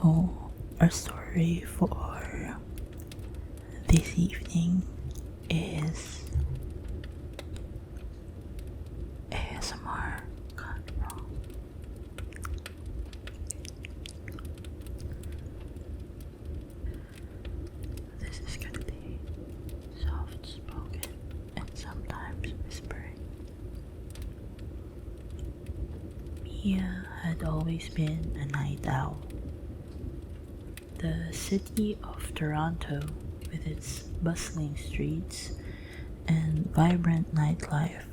So, our story for this evening is ASMR gone wrong. This is gonna be soft spoken and sometimes whispering. Mia had always been a night owl. The city of Toronto, with its bustling streets and vibrant nightlife,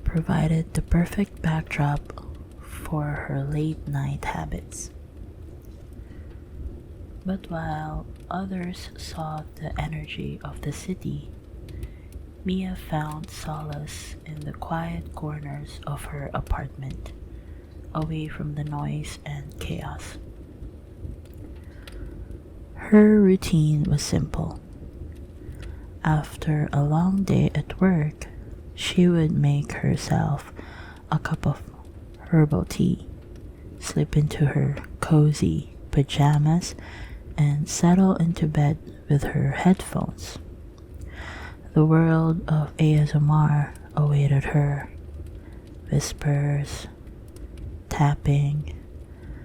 provided the perfect backdrop for her late night habits. But while others sought the energy of the city, Mia found solace in the quiet corners of her apartment, away from the noise and chaos. Her routine was simple. After a long day at work, she would make herself a cup of herbal tea, slip into her cozy pajamas, and settle into bed with her headphones. The world of ASMR awaited her. Whispers, tapping,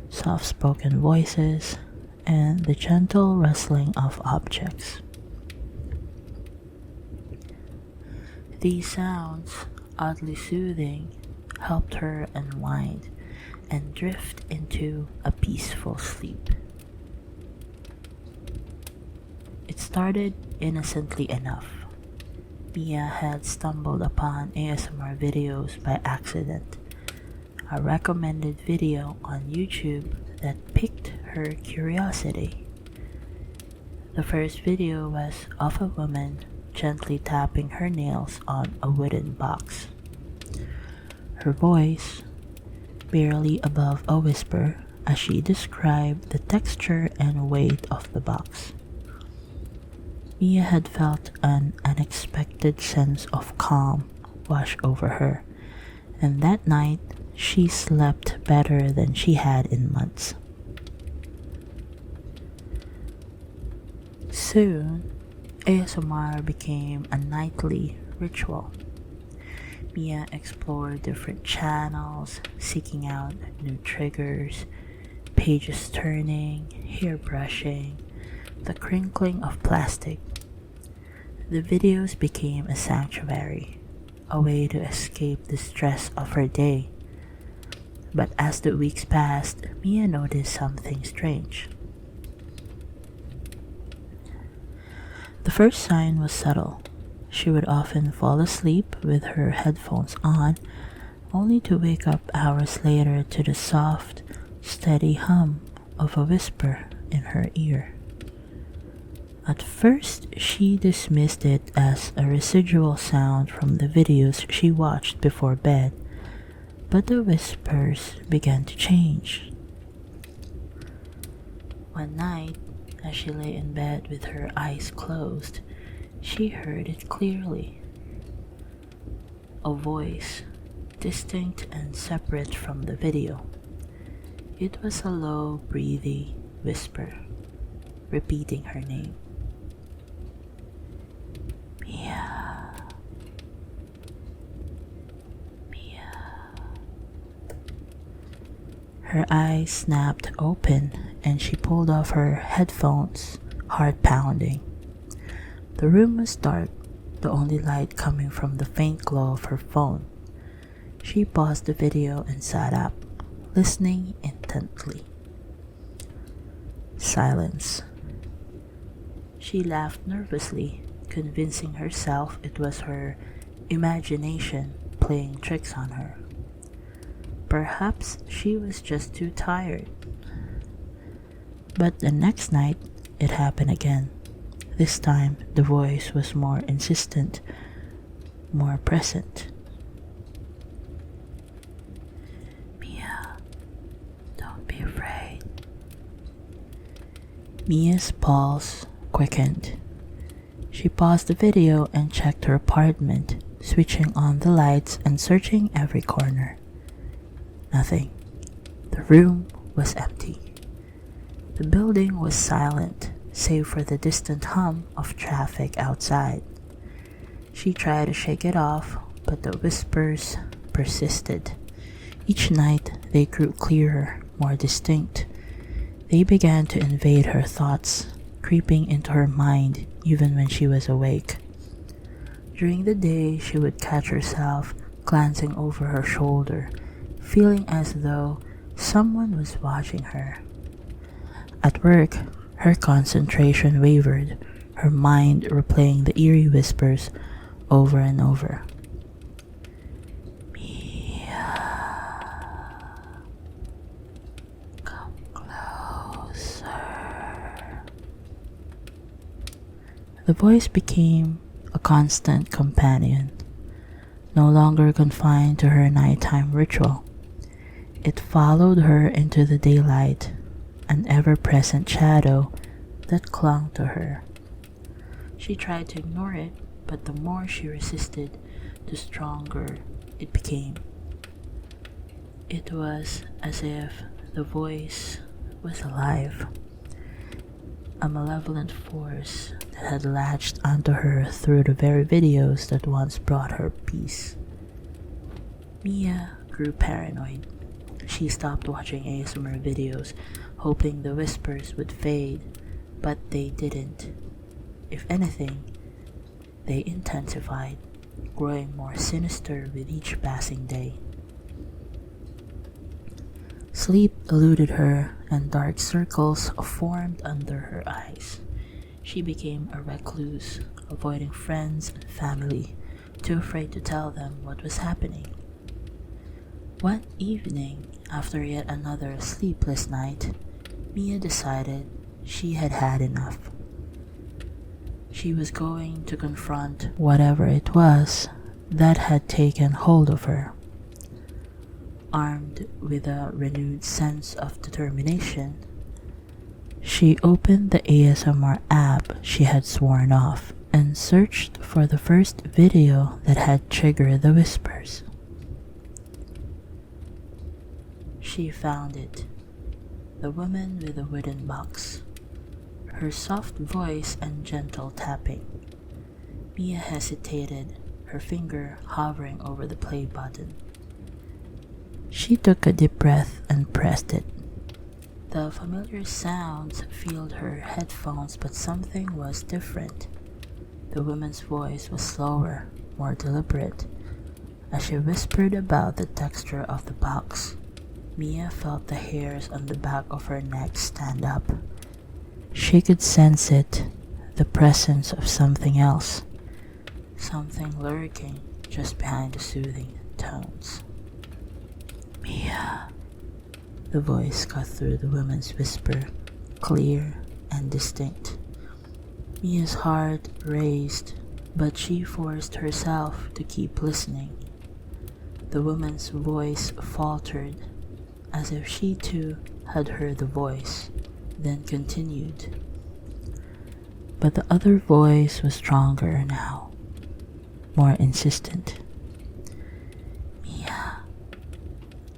soft-spoken voices, and the gentle rustling of objects. These sounds, oddly soothing, helped her unwind and drift into a peaceful sleep. It started innocently enough. Mia had stumbled upon ASMR videos by accident, a recommended video on YouTube that piqued her curiosity. The first video was of a woman gently tapping her nails on a wooden box. Her voice, barely above a whisper, as she described the texture and weight of the box. Mia had felt an unexpected sense of calm wash over her, and that night she slept better than she had in months. Soon, ASMR became a nightly ritual. Mia explored different channels, seeking out new triggers, pages turning, hair brushing, the crinkling of plastic. The videos became a sanctuary, a way to escape the stress of her day. But as the weeks passed, Mia noticed something strange. The first sign was subtle. She would often fall asleep with her headphones on, only to wake up hours later to the soft, steady hum of a whisper in her ear. At first, she dismissed it as a residual sound from the videos she watched before bed, but the whispers began to change. One night, as she lay in bed with her eyes closed, she heard it clearly. A voice, distinct and separate from the video. It was a low, breathy whisper, repeating her name. Mia. Mia. Her eyes snapped open and she pulled off her headphones, heart pounding. The room was dark, the only light coming from the faint glow of her phone. She paused the video and sat up, listening intently. Silence. She laughed nervously, convincing herself it was her imagination playing tricks on her. Perhaps she was just too tired. But the next night, it happened again. This time, the voice was more insistent, more present. Mia, don't be afraid. Mia's pulse quickened. She paused the video and checked her apartment, switching on the lights and searching every corner. Nothing. The room was empty. The building was silent, save for the distant hum of traffic outside. She tried to shake it off, but the whispers persisted. Each night they grew clearer, more distinct. They began to invade her thoughts, creeping into her mind even when she was awake. During the day, she would catch herself glancing over her shoulder, feeling as though someone was watching her. At work, her concentration wavered, her mind replaying the eerie whispers over and over. Mia, come closer. The voice became a constant companion, no longer confined to her nighttime ritual. It followed her into the daylight, an ever-present shadow that clung to her. She tried to ignore it, but the more she resisted, the stronger it became. It was as if the voice was alive, a malevolent force that had latched onto her through the very videos that once brought her peace. Mia grew paranoid. She stopped watching ASMR videos, hoping the whispers would fade, but they didn't. If anything, they intensified, growing more sinister with each passing day. Sleep eluded her, and dark circles formed under her eyes. She became a recluse, avoiding friends and family, too afraid to tell them what was happening. One evening, after yet another sleepless night, Mia decided she had had enough. She was going to confront whatever it was that had taken hold of her. Armed with a renewed sense of determination, she opened the ASMR app she had sworn off and searched for the first video that had triggered the whispers. She found it. The woman with the wooden box. Her soft voice and gentle tapping. Mia hesitated, her finger hovering over the play button. She took a deep breath and pressed it. The familiar sounds filled her headphones, but something was different. The woman's voice was slower, more deliberate. As she whispered about the texture of the box, Mia felt the hairs on the back of her neck stand up. She could sense it, the presence of something else, something lurking just behind the soothing tones. Mia. The voice cut through the woman's whisper, clear and distinct. Mia's heart raced, but she forced herself to keep listening. The woman's voice faltered, as if she too had heard the voice, then continued. But the other voice was stronger now, more insistent. Mia,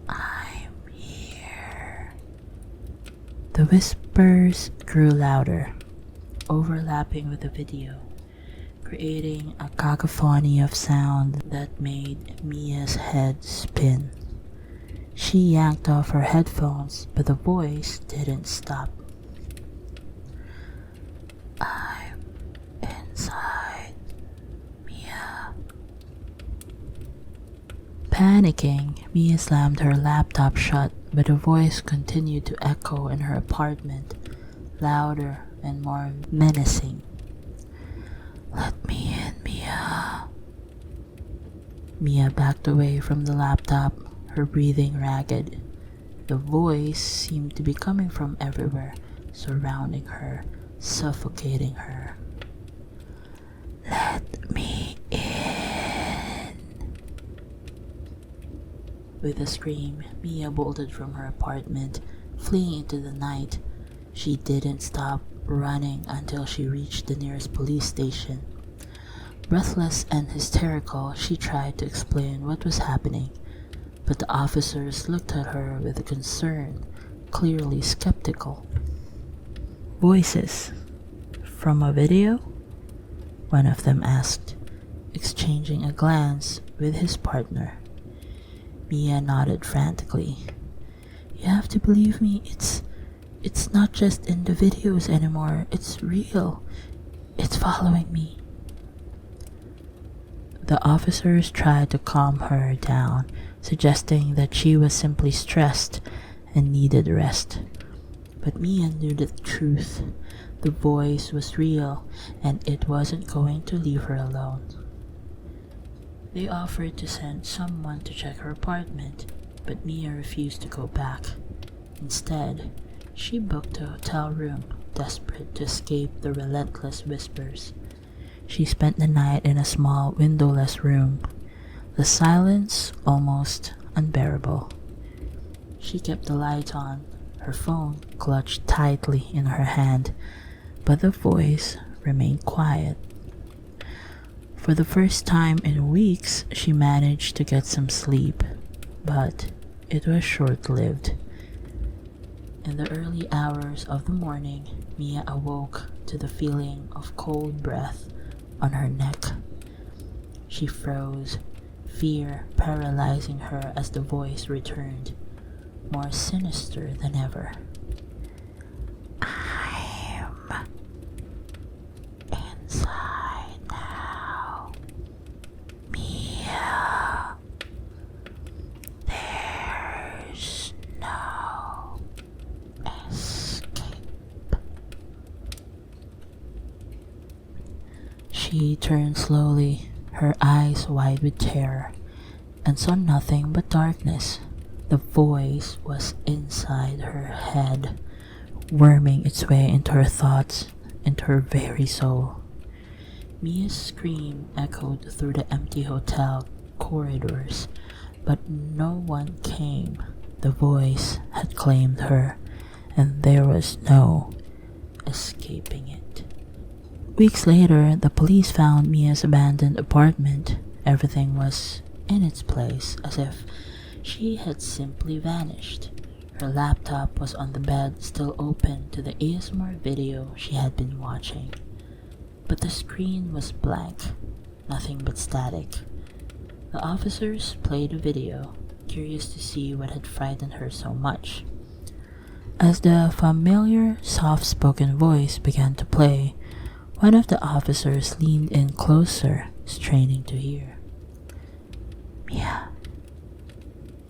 I'm here. The whispers grew louder, overlapping with the video, creating a cacophony of sound that made Mia's head spin. She yanked off her headphones, but the voice didn't stop. I'm inside, Mia. Panicking, Mia slammed her laptop shut, but the voice continued to echo in her apartment, louder and more menacing. Let me in, Mia. Mia backed away from the laptop, her breathing ragged. The voice seemed to be coming from everywhere, surrounding her, suffocating her. Let me in. With a scream, Mia bolted from her apartment, fleeing into the night. She didn't stop running until she reached the nearest police station. Breathless and hysterical, she tried to explain what was happening, but the officers looked at her with concern, clearly skeptical. "Voices from a video?" one of them asked, exchanging a glance with his partner. Mia nodded frantically. "You have to believe me, it's not just in the videos anymore, it's real. It's following me." The officers tried to calm her down, suggesting that she was simply stressed and needed rest. But Mia knew the truth. The voice was real, and it wasn't going to leave her alone. They offered to send someone to check her apartment, but Mia refused to go back. Instead, she booked a hotel room, desperate to escape the relentless whispers. She spent the night in a small, windowless room, the silence almost unbearable. She kept the light on, her phone clutched tightly in her hand, but the voice remained quiet. For the first time in weeks, she managed to get some sleep, but it was short-lived. In the early hours of the morning, Mia awoke to the feeling of cold breath on her neck. She froze, fear paralyzing her as the voice returned, more sinister than ever. "I'm inside now, Mia. There's no escape." She turned slowly, her eyes wide with terror, and saw nothing but darkness. The voice was inside her head, worming its way into her thoughts, into her very soul. Mia's scream echoed through the empty hotel corridors, but no one came. The voice had claimed her, and there was no escaping it. Weeks later, the police found Mia's abandoned apartment. Everything was in its place, as if she had simply vanished. Her laptop was on the bed, still open to the ASMR video she had been watching. But the screen was blank, nothing but static. The officers played the video, curious to see what had frightened her so much. As the familiar, soft-spoken voice began to play, one of the officers leaned in closer, straining to hear. "Mia,"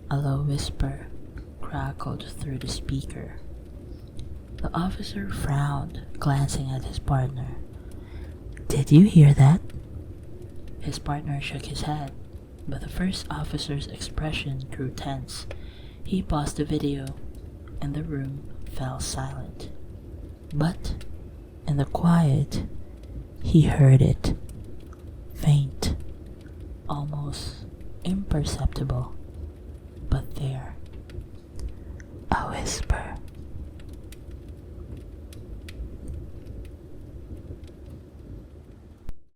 a low whisper crackled through the speaker. The officer frowned, glancing at his partner. "Did you hear that?" His partner shook his head, but the first officer's expression grew tense. He paused the video, and the room fell silent. But in the quiet, he heard it. Faint, almost imperceptible.